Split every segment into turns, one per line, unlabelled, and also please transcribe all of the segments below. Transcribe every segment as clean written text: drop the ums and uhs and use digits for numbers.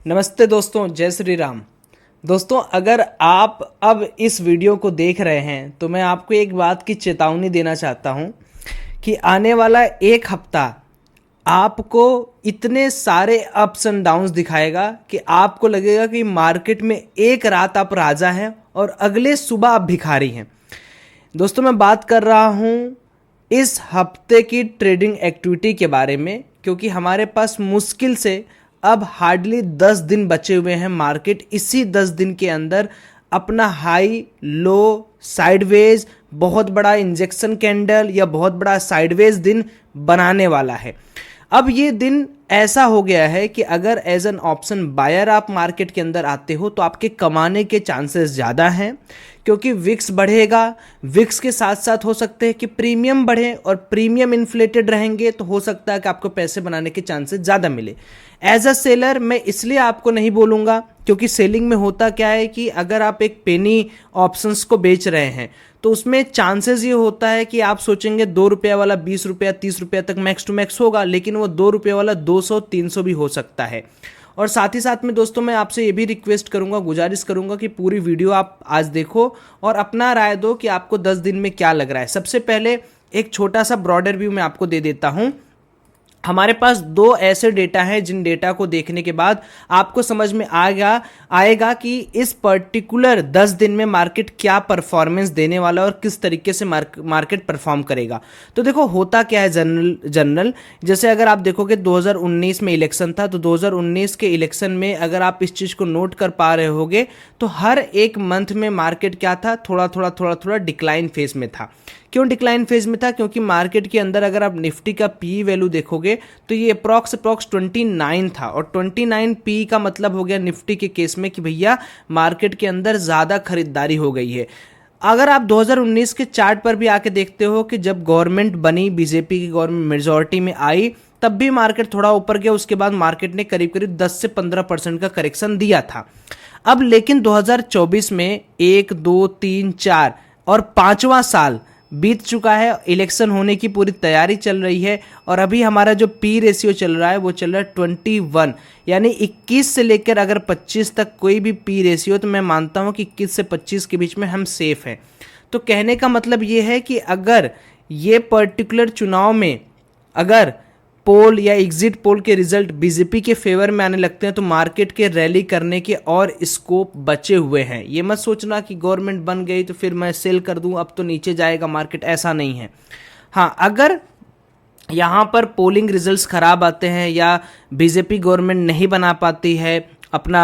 नमस्ते दोस्तों, जय श्री राम। दोस्तों, अगर आप अब इस वीडियो को देख रहे हैं तो मैं आपको एक बात की चेतावनी देना चाहता हूं कि आने वाला एक हफ्ता आपको इतने सारे अप्स एंड डाउन्स दिखाएगा कि आपको लगेगा कि मार्केट में एक रात आप राजा हैं और अगले सुबह आप भिखारी हैं। दोस्तों, मैं बात कर रहा हूं इस हफ्ते की ट्रेडिंग एक्टिविटी के बारे में, क्योंकि हमारे पास मुश्किल से अब हार्डली 10 दिन बचे हुए हैं। मार्केट इसी 10 दिन के अंदर अपना हाई लो साइडवेज बहुत बड़ा इंजेक्शन कैंडल या बहुत बड़ा साइडवेज दिन बनाने वाला है। अब ये दिन ऐसा हो गया है कि अगर एज एन ऑप्शन बायर आप मार्केट के अंदर आते हो तो आपके कमाने के चांसेस ज़्यादा हैं, क्योंकि विक्स बढ़ेगा। विक्स के साथ साथ हो सकते हैं कि प्रीमियम बढ़े, और प्रीमियम इन्फ्लेटेड रहेंगे तो हो सकता है कि आपको पैसे बनाने के चांसेस ज़्यादा मिले। एज अ सेलर मैं इसलिए आपको नहीं बोलूँगा, क्योंकि सेलिंग में होता क्या है कि अगर आप एक पेनी ऑप्शंस को बेच रहे हैं तो उसमें चांसेस ये होता है कि आप सोचेंगे 2 रुपया वाला 20 रुपया 30 रुपया तक मैक्स टू मैक्स होगा, लेकिन वो 2 रुपये वाला 200-300 भी हो सकता है। और साथ ही साथ में दोस्तों, मैं आपसे ये भी रिक्वेस्ट करूंगा, गुजारिश करूंगा कि पूरी वीडियो आप आज देखो और अपना राय दो कि आपको 10 दिन में क्या लग रहा है। सबसे पहले एक छोटा सा ब्रॉडर व्यू मैं आपको दे देता हूं। हमारे पास 2 ऐसे डेटा हैं जिन डेटा को देखने के बाद आपको समझ में आएगा कि इस पर्टिकुलर 10 दिन में मार्केट क्या परफॉर्मेंस देने वाला है और किस तरीके से मार्केट परफॉर्म करेगा। तो देखो, होता क्या है जनरल जैसे अगर आप देखोगे 2019 में इलेक्शन था, तो 2019 के इलेक्शन में अगर आप इस चीज़ को नोट कर पा रहे होगे तो हर एक मंथ में मार्केट क्या था, थोड़ा थोड़ा डिक्लाइन फेज में था। क्यों डिक्लाइन फेज में था? क्योंकि मार्केट के अंदर अगर आप निफ्टी का पी वैल्यू देखोगे तो ये अप्रॉक्स 29 था, और 29 पी का मतलब हो गया निफ्टी के केस में कि भैया मार्केट के अंदर ज़्यादा खरीदारी हो गई है। अगर आप 2019 के चार्ट पर भी आके देखते हो कि जब गवर्नमेंट बनी, बीजेपी की गवर्नमेंट मेजॉरिटी में आई, तब भी मार्केट थोड़ा ऊपर गया। उसके बाद मार्केट ने करीब करीब 10 से 15% का करेक्शन दिया था। अब लेकिन 2024 में 1, 2, 3, 4 और 5वां साल बीत चुका है, इलेक्शन होने की पूरी तैयारी चल रही है, और अभी हमारा जो पी रेशियो चल रहा है वो चल रहा है 21, यानी 21 से लेकर अगर 25 तक कोई भी पी रेशियो, तो मैं मानता हूं कि 21 से 25 के बीच में हम सेफ हैं। तो कहने का मतलब ये है कि अगर ये पर्टिकुलर चुनाव में अगर पोल या एग्जिट पोल के रिजल्ट बीजेपी के फेवर में आने लगते हैं तो मार्केट के रैली करने के और स्कोप बचे हुए हैं। ये मत सोचना कि गवर्नमेंट बन गई तो फिर मैं सेल कर दूं, अब तो नीचे जाएगा मार्केट, ऐसा नहीं है। हाँ, अगर यहाँ पर पोलिंग रिजल्ट्स खराब आते हैं या बीजेपी गवर्नमेंट नहीं बना पाती है, अपना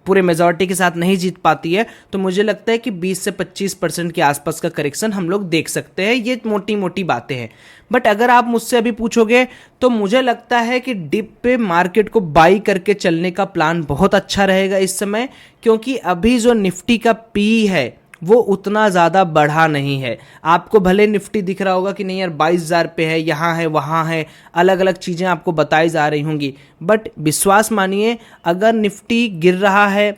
पूरे मेजॉरिटी के साथ नहीं जीत पाती है, तो मुझे लगता है कि 20 से 25% के आसपास का करेक्शन हम लोग देख सकते हैं। ये मोटी मोटी बातें हैं। बट अगर आप मुझसे अभी पूछोगे तो मुझे लगता है कि डिप पे मार्केट को बाई करके चलने का प्लान बहुत अच्छा रहेगा इस समय, क्योंकि अभी जो निफ्टी का पी है वो उतना ज़्यादा बढ़ा नहीं है। आपको भले निफ्टी दिख रहा होगा कि नहीं यार 22,000 पे है, यहाँ है वहाँ है, अलग अलग चीज़ें आपको बताई जा रही होंगी, बट विश्वास मानिए अगर निफ्टी गिर रहा है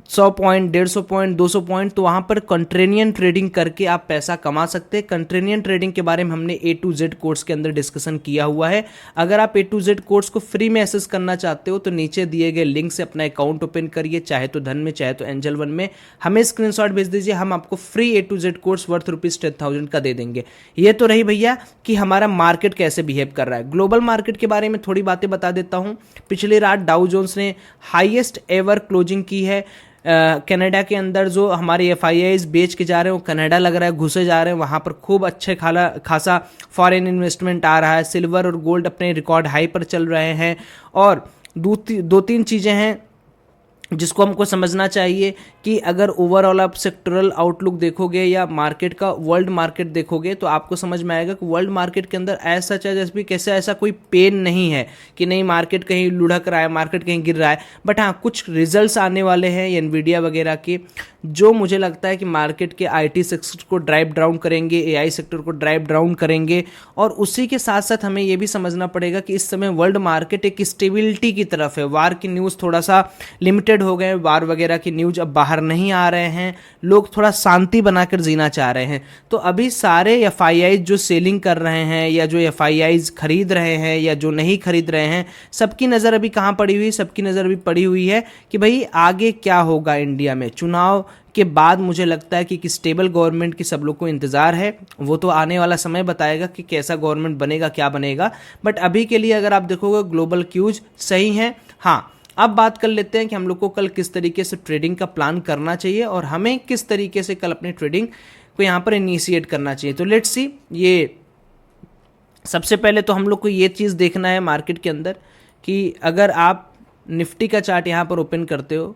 100 पॉइंट, 150 पॉइंट, 200 पॉइंट, तो वहाँ पर कंट्रेनियन ट्रेडिंग करके आप पैसा कमा सकते हैं। कंट्रेनियन ट्रेडिंग के बारे में हमने A to Z कोर्स के अंदर डिस्कशन किया हुआ है। अगर आप A to Z कोर्स को फ्री में एक्सेस करना चाहते हो तो नीचे दिए गए लिंक से अपना अकाउंट ओपन करिए, चाहे तो धन में चाहे तो एंजल वन में, हमें स्क्रीनशॉट भेज दीजिए, हम आपको free A to Z course worth ₹10,000 का दे देंगे। ये तो रही भैया कि हमारा मार्केट कैसे बिहेव कर रहा है। ग्लोबल मार्केट के बारे में थोड़ी बातें बता देता हूँ। पिछली रात डाउ जोन्स ने हाईएस्ट एवर क्लोजिंग की है। कनाडा के अंदर जो हमारे FIIs बेच के जा रहे हैं वो कनाडा लग रहा है घुसे जा रहे हैं, वहाँ पर खूब अच्छे खासा फॉरेन इन्वेस्टमेंट आ रहा है। सिल्वर और गोल्ड अपने रिकॉर्ड हाई पर चल रहे हैं। और 2-3 चीज़ें हैं जिसको हमको समझना चाहिए कि अगर ओवरऑल आप सेक्टरल आउटलुक देखोगे या मार्केट का वर्ल्ड मार्केट देखोगे तो आपको समझ में आएगा कि वर्ल्ड मार्केट के अंदर ऐसा जैसे भी कैसे ऐसा कोई पेन नहीं है कि नहीं मार्केट कहीं लुढ़क रहा है, मार्केट कहीं गिर रहा है। बट हाँ, कुछ रिजल्ट्स आने वाले हैं एनवीडिया वगैरह के, जो मुझे लगता है कि मार्केट के IT सेक्टर को ड्राइव डाउन करेंगे, AI सेक्टर को ड्राइव डाउन करेंगे। और उसी के साथ साथ हमें ये भी समझना पड़ेगा कि इस समय वर्ल्ड मार्केट एक स्टेबिलिटी की तरफ है। वार की न्यूज़ थोड़ा सा लिमिटेड अवॉइड हो गए, वार वगैरह की न्यूज अब बाहर नहीं आ रहे हैं, लोग थोड़ा शांति बनाकर जीना चाह रहे हैं। तो अभी सारे एफआईआईज जो सेलिंग कर रहे हैं या जो एफआईआईज खरीद रहे हैं या जो नहीं खरीद रहे हैं, सबकी नज़र अभी कहाँ पड़ी हुई है? सबकी नज़र अभी पड़ी हुई है कि भाई आगे क्या होगा इंडिया में। चुनाव के बाद मुझे लगता है कि एक स्टेबल गवर्नमेंट की सब लोग को इंतज़ार है, वो तो आने वाला समय बताएगा कि कैसा गवर्नमेंट बनेगा, क्या बनेगा। बट अभी के लिए अगर आप देखोगे ग्लोबल क्यूज सही हैं। हाँ, अब बात कर लेते हैं कि हम लोग को कल किस तरीके से ट्रेडिंग का प्लान करना चाहिए और हमें किस तरीके से कल अपनी ट्रेडिंग को यहाँ पर इनिशिएट करना चाहिए। तो लेट्स सी, ये सबसे पहले तो हम लोग को ये चीज़ देखना है मार्केट के अंदर कि अगर आप निफ्टी का चार्ट यहाँ पर ओपन करते हो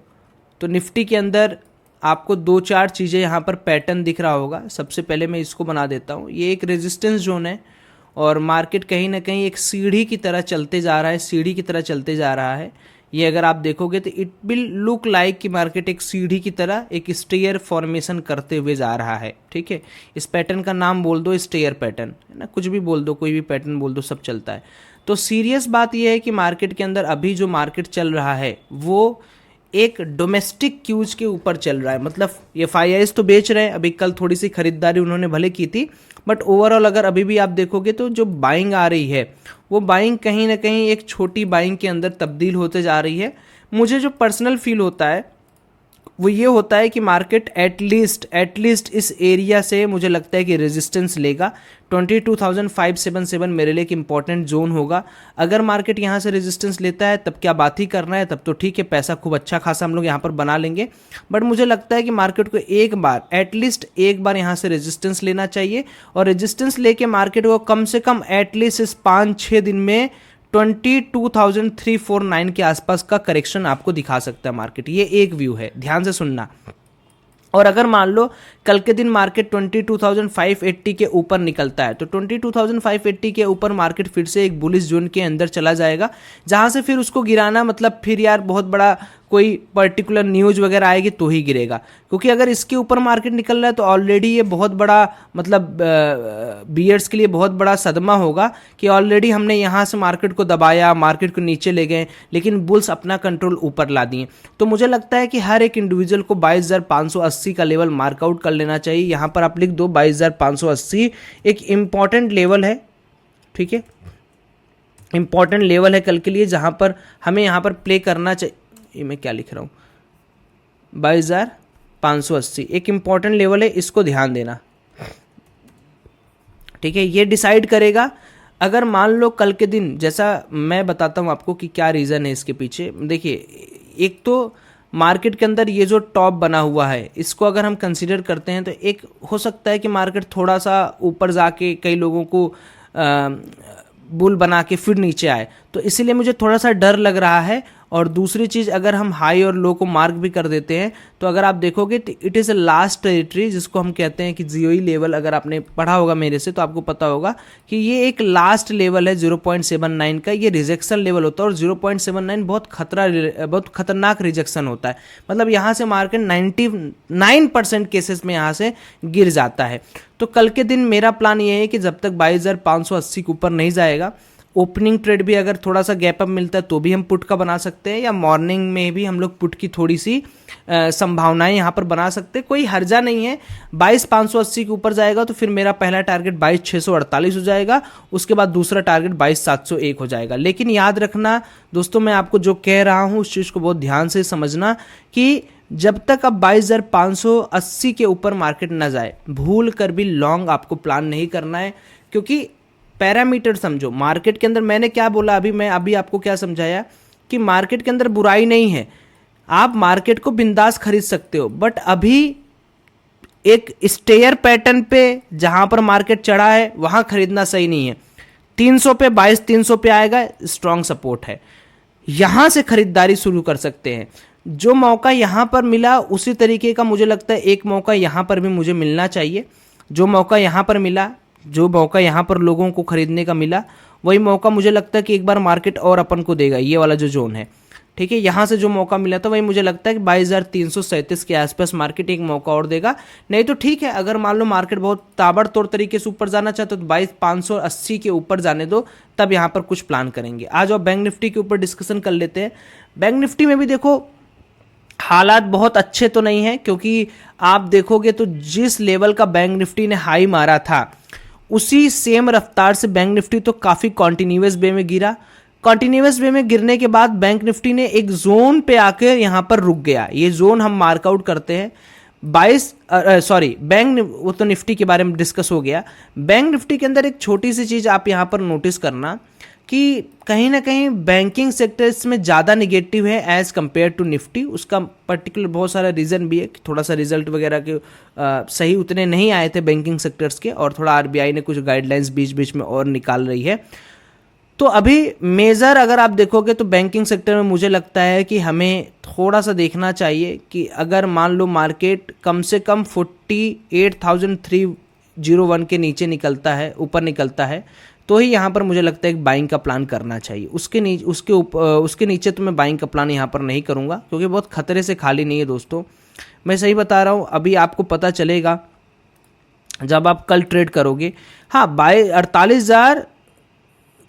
तो निफ्टी के अंदर आपको 2-4 चीज़ें यहाँ पर पैटर्न दिख रहा होगा। सबसे पहले मैं इसको बना देता हूँ, ये एक रेजिस्टेंस जोन है और मार्केट कहीं ना कहीं एक सीढ़ी की तरह चलते जा रहा है, सीढ़ी की तरह चलते जा रहा है। ये अगर आप देखोगे तो इट विल लुक लाइक कि मार्केट एक सीढ़ी की तरह एक स्टेयर फॉर्मेशन करते हुए जा रहा है। ठीक है, इस पैटर्न का नाम बोल दो स्टेयर पैटर्न, है ना, कुछ भी बोल दो, कोई भी पैटर्न बोल दो, सब चलता है। तो सीरियस बात यह है कि मार्केट के अंदर अभी जो मार्केट चल रहा है वो एक डोमेस्टिक क्यूज के ऊपर चल रहा है। मतलब एफआईआईज तो बेच रहे हैं, अभी कल थोड़ी सी खरीदारी उन्होंने भले की थी, बट ओवरऑल अगर अभी भी आप देखोगे तो जो बाइंग आ रही है वो बाइंग कहीं ना कहीं एक छोटी बाइंग के अंदर तब्दील होते जा रही है। मुझे जो पर्सनल फील होता है वो ये होता है कि मार्केट एटलीस्ट इस एरिया से मुझे लगता है कि रेजिस्टेंस लेगा। 22,577 मेरे लिए एक इंपॉर्टेंट जोन होगा। अगर मार्केट यहाँ से रेजिस्टेंस लेता है तब क्या बात ही करना है, तब तो ठीक है, पैसा खूब अच्छा खासा हम लोग यहाँ पर बना लेंगे। बट मुझे लगता है कि मार्केट को एटलीस्ट एक बार यहाँ से रेजिस्टेंस लेना चाहिए और रेजिस्टेंस लेके मार्केट को कम से कम एटलीस्ट इस 5-6 दिन में 22,349 के आसपास का करेक्शन आपको दिखा सकता है मार्केट। ये एक व्यू है, ध्यान से सुनना। और अगर मान लो कल के दिन मार्केट 22,580 के ऊपर निकलता है तो 22,580 के ऊपर मार्केट फिर से एक बुलिश जोन के अंदर चला जाएगा, जहां से फिर उसको गिराना मतलब फिर यार बहुत बड़ा कोई पर्टिकुलर न्यूज वगैरह आएगी तो ही गिरेगा। क्योंकि अगर इसके ऊपर मार्केट निकल रहा है तो ऑलरेडी ये बहुत बड़ा मतलब बियर्स के लिए बहुत बड़ा सदमा होगा कि ऑलरेडी हमने यहाँ से मार्केट को दबाया, मार्केट को नीचे ले गए, लेकिन बुल्स अपना कंट्रोल ऊपर ला दिए। तो मुझे लगता है कि हर एक इंडिविजुअल को 22,580 का लेवल मार्कआउट कर लेना चाहिए। यहाँ पर आप लिख दो 22,580 एक इम्पॉर्टेंट लेवल है। ठीक है, इंपॉर्टेंट लेवल है कल के लिए, जहां पर हमें यहाँ पर प्ले करना चाहिए। ये मैं क्या लिख रहा हूँ, 22,580 एक इंपॉर्टेंट लेवल है, इसको ध्यान देना। ठीक है, ये डिसाइड करेगा। अगर मान लो कल के दिन, जैसा मैं बताता हूँ आपको कि क्या रीज़न है इसके पीछे। देखिए, एक तो मार्केट के अंदर ये जो टॉप बना हुआ है इसको अगर हम कंसीडर करते हैं तो एक हो सकता है कि मार्केट थोड़ा सा ऊपर जाके कई लोगों को बुल बना के फिर नीचे आए, तो इसीलिए मुझे थोड़ा सा डर लग रहा है। और दूसरी चीज़, अगर हम हाई और लो को मार्क भी कर देते हैं तो अगर आप देखोगे तो it is a last territory, जिसको हम कहते हैं कि जीओई लेवल। अगर आपने पढ़ा होगा मेरे से तो आपको पता होगा कि ये एक लास्ट लेवल है 0.79 का। ये रिजेक्शन लेवल होता है और 0.79 बहुत खतरनाक रिजेक्शन होता है। मतलब यहाँ से मार्केट 99% केसेस में यहाँ से गिर जाता है। तो कल के दिन मेरा प्लान ये है कि जब तक 22,580 के ऊपर नहीं जाएगा, ओपनिंग ट्रेड भी अगर थोड़ा सा गैप अप मिलता है तो भी हम पुट का बना सकते हैं, या मॉर्निंग में भी हम लोग पुट की थोड़ी सी संभावनाएं यहाँ पर बना सकते हैं, कोई हर्जा नहीं है। 22,580 के ऊपर जाएगा तो फिर मेरा पहला टारगेट 22,648 हो जाएगा, उसके बाद दूसरा टारगेट 22,701 हो जाएगा। लेकिन याद रखना दोस्तों, मैं आपको जो कह रहा हूँ उस चीज़ को बहुत ध्यान से समझना कि जब तक अब 22,580 के ऊपर मार्केट ना जाए, भूल कर भी लॉन्ग आपको प्लान नहीं करना है। क्योंकि पैरामीटर समझो, मार्केट के अंदर मैंने क्या बोला अभी आपको क्या समझाया कि मार्केट के अंदर बुराई नहीं है, आप मार्केट को बिंदास खरीद सकते हो। बट अभी एक स्टेयर पैटर्न पे जहां पर मार्केट चढ़ा है वहां खरीदना सही नहीं है। 300 पे 22,300 पे आएगा, स्ट्रॉन्ग सपोर्ट है, यहां से खरीदारी शुरू कर सकते हैं। जो मौका यहां पर मिला उसी तरीके का मुझे लगता है एक मौका यहां पर भी मुझे मिलना चाहिए। जो मौका यहां पर मिला, जो मौका यहाँ पर लोगों को खरीदने का मिला, वही मौका मुझे लगता है कि एक बार मार्केट और अपन को देगा। ये वाला जो जोन है, ठीक है, यहाँ से जो मौका मिला था वही मुझे लगता है कि 22,337 के आसपास मार्केट एक मौका और देगा। नहीं तो ठीक है, अगर मान लो मार्केट बहुत ताबड़तोड़ तरीके से ऊपर जाना चाहते तो 22,580 के ऊपर जाने दो, तब यहाँ पर कुछ प्लान करेंगे। आज आप बैंक निफ्टी के ऊपर डिस्कशन कर लेते हैं। बैंक निफ्टी में भी देखो हालात बहुत अच्छे तो नहीं है, क्योंकि आप देखोगे तो जिस लेवल का बैंक निफ्टी ने हाई मारा था उसी सेम रफ्तार से बैंक निफ्टी तो काफ़ी कॉन्टिन्यूस वे में गिरा। कॉन्टिन्यूस वे में गिरने के बाद बैंक निफ्टी ने एक जोन पे आकर यहां पर रुक गया। ये जोन हम मार्कआउट करते हैं 22 वो तो निफ्टी के बारे में डिस्कस हो गया। बैंक निफ्टी के अंदर एक छोटी सी चीज़ आप यहाँ पर नोटिस करना कि कहीं ना कहीं बैंकिंग सेक्टर इसमें ज़्यादा निगेटिव है एज़ कम्पेयर टू निफ्टी। उसका पर्टिकुलर बहुत सारा रीज़न भी है कि थोड़ा सा रिजल्ट वगैरह के सही उतने नहीं आए थे बैंकिंग सेक्टर्स के, और थोड़ा आरबीआई ने कुछ गाइडलाइंस बीच बीच में और निकाल रही है। तो अभी मेजर अगर आप देखोगे तो बैंकिंग सेक्टर में मुझे लगता है कि हमें थोड़ा सा देखना चाहिए कि अगर मान लो मार्केट कम से कम 48,301 के नीचे निकलता है, ऊपर निकलता है, तो ही यहाँ पर मुझे लगता है एक बाइंग का प्लान करना चाहिए। उसके नीचे तो मैं बाइंग का प्लान यहाँ पर नहीं करूँगा, क्योंकि बहुत खतरे से खाली नहीं है दोस्तों। मैं सही बता रहा हूँ, अभी आपको पता चलेगा जब आप कल ट्रेड करोगे। हाँ, 48,000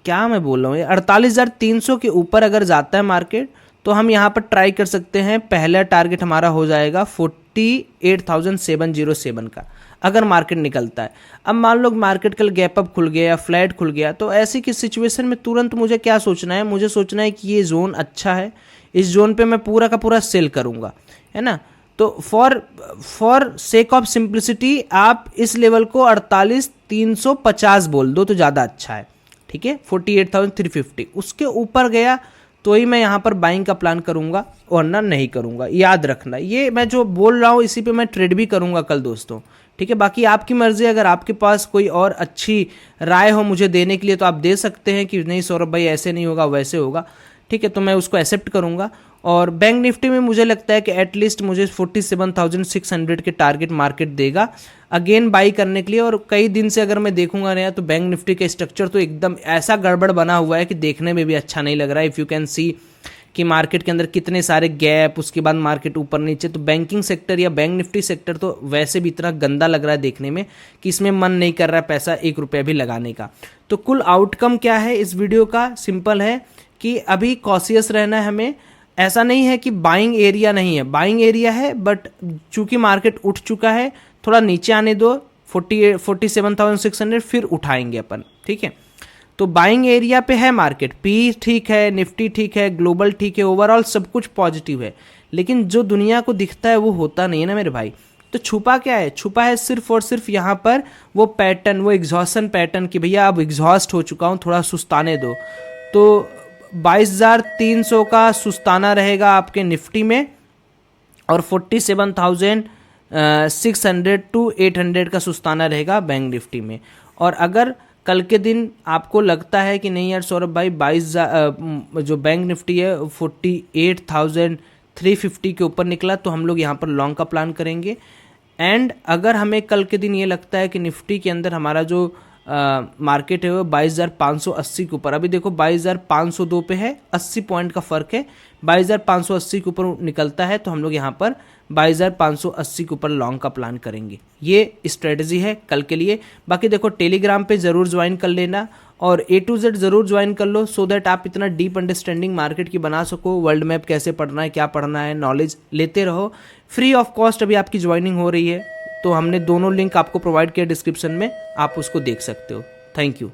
क्या मैं बोल रहा हूँ, 48,300 के ऊपर अगर जाता है मार्केट तो हम यहाँ पर ट्राई कर सकते हैं। पहला टारगेट हमारा हो जाएगा 48,707 का, अगर मार्केट निकलता है। अब मान लो मार्केट कल गैप अप खुल गया या फ्लैट खुल गया, तो ऐसी की सिचुएशन में तुरंत मुझे क्या सोचना है, मुझे सोचना है कि ये जोन अच्छा है, इस जोन पे मैं पूरा का पूरा सेल करूँगा, है ना। तो फॉर सेक ऑफ सिंप्लिसिटी आप इस लेवल को 48,350 बोल दो तो ज़्यादा अच्छा है, ठीक है। 48,350 उसके ऊपर गया तो ही मैं यहाँ पर बाइंग का प्लान करूँगा, वरना नहीं करूँगा। याद रखना, ये मैं जो बोल रहा हूँ इसी पे मैं ट्रेड भी करूँगा कल दोस्तों, ठीक है। बाकी आपकी मर्जी, अगर आपके पास कोई और अच्छी राय हो मुझे देने के लिए तो आप दे सकते हैं कि नहीं सौरभ भाई ऐसे नहीं होगा वैसे होगा, ठीक है, तो मैं उसको एक्सेप्ट करूँगा। और बैंक निफ्टी में मुझे लगता है कि एटलीस्ट मुझे 47,600 के टारगेट मार्केट देगा अगेन बाई करने के लिए। और कई दिन से अगर मैं देखूंगा नया तो बैंक निफ्टी का स्ट्रक्चर तो एकदम ऐसा गड़बड़ बना हुआ है कि देखने में भी अच्छा नहीं लग रहा है। इफ़ यू कैन सी कि मार्केट के अंदर कितने सारे गैप, उसके बाद मार्केट ऊपर नीचे, तो बैंकिंग सेक्टर या बैंक निफ्टी सेक्टर तो वैसे भी इतना गंदा लग रहा है देखने में कि इसमें मन नहीं कर रहा है पैसा 1 रुपया भी लगाने का। तो कुल आउटकम क्या है इस वीडियो का, सिंपल है कि अभी कॉशियस रहना है हमें। ऐसा नहीं है कि बाइंग एरिया नहीं है, बाइंग एरिया है, बट चूंकि मार्केट उठ चुका है थोड़ा नीचे आने दो 47,600 फिर उठाएंगे अपन, ठीक है। तो बाइंग एरिया पे है मार्केट, पी ठीक है, निफ्टी ठीक है, ग्लोबल ठीक है, ओवरऑल सब कुछ पॉजिटिव है, लेकिन जो दुनिया को दिखता है वो होता नहीं है ना मेरे भाई। तो छुपा क्या है, छुपा है सिर्फ और सिर्फ यहाँ पर वो पैटर्न, वो एग्जॉशन पैटर्न कि भैया अब एग्जॉस्ट हो चुका हूँ, थोड़ा सुस्ताने दो। तो 22,300 का सुस्ताना रहेगा आपके निफ्टी में, और 47,600 टू 800 का सुस्ताना रहेगा बैंक निफ्टी में। और अगर कल के दिन आपको लगता है कि नहीं यार सौरभ भाई 22 जो बैंक निफ्टी है 48,350 के ऊपर निकला, तो हम लोग यहाँ पर लॉन्ग का प्लान करेंगे। एंड अगर हमें कल के दिन ये लगता है कि निफ्टी के अंदर हमारा जो मार्केट है वो 22,580 के ऊपर, अभी देखो 22,502 पे है, 80 पॉइंट का फर्क है, 22,580 के ऊपर निकलता है तो हम लोग यहाँ पर 22,580 के ऊपर लॉन्ग का प्लान करेंगे। ये स्ट्रेटजी है कल के लिए। बाकी देखो टेलीग्राम पे ज़रूर ज्वाइन कर लेना और A to Z ज़रूर ज्वाइन कर लो, सो दैट आप इतना डीप अंडरस्टैंडिंग मार्केट की बना सको। वर्ल्ड मैप कैसे पढ़ना है, क्या पढ़ना है, नॉलेज लेते रहो। फ्री ऑफ कॉस्ट अभी आपकी ज्वाइनिंग हो रही है, तो हमने दोनों लिंक आपको प्रोवाइड किया डिस्क्रिप्शन में, आप उसको देख सकते हो। Thank you.